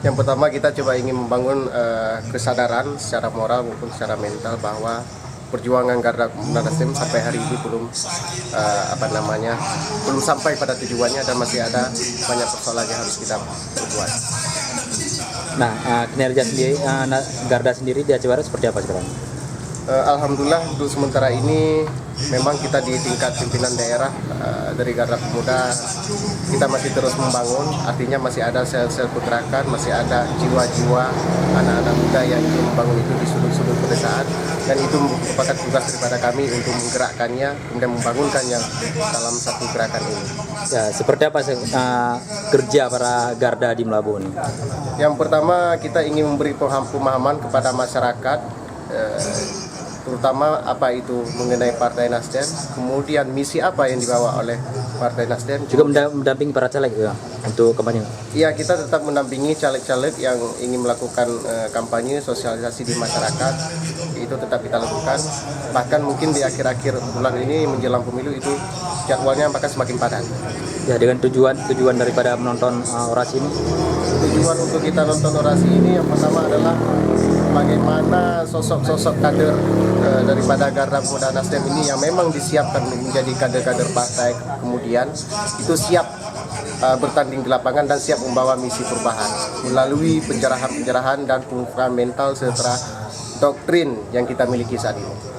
Yang pertama kita coba ingin membangun kesadaran secara moral maupun secara mental bahwa perjuangan Garda Pemuda Nasdem sampai hari ini belum belum sampai pada tujuannya dan masih ada banyak persoalan yang harus kita buat. Nah, kinerja sendiri, Garda sendiri di Aceh Barat seperti apa sekarang? Alhamdulillah untuk sementara ini memang kita di tingkat pimpinan daerah dari Garda Pemuda kita masih terus membangun, artinya masih ada sel-sel pergerakan, masih ada jiwa-jiwa anak-anak muda yang ingin membangun itu di sudut-sudut pedesaan, dan itu merupakan tugas daripada kami untuk menggerakkannya kemudian membangunkannya dalam satu gerakan ini. Ya, seperti apa kerja para Garda di Melabu ini? Yang pertama kita ingin memberi pemahaman kepada masyarakat terutama apa itu mengenai Partai Nasdem, kemudian misi apa yang dibawa oleh Partai Nasdem. Juga mendampingi para caleg ya untuk kampanye? Iya, kita tetap mendampingi caleg-caleg yang ingin melakukan kampanye, sosialisasi di masyarakat, itu tetap kita lakukan. Bahkan mungkin di akhir-akhir bulan ini menjelang pemilu itu jadwalnya akan semakin padat. Ya, dengan tujuan daripada menonton orasi ini? Tujuan untuk kita nonton orasi ini yang pertama adalah bagaimana sosok-sosok kader daripada Garda Pemuda Nasdem ini yang memang disiapkan menjadi kader-kader partai kemudian itu siap bertanding di lapangan dan siap membawa misi perubahan melalui pencerahan-pencerahan dan pengukuran mental serta doktrin yang kita miliki saat ini.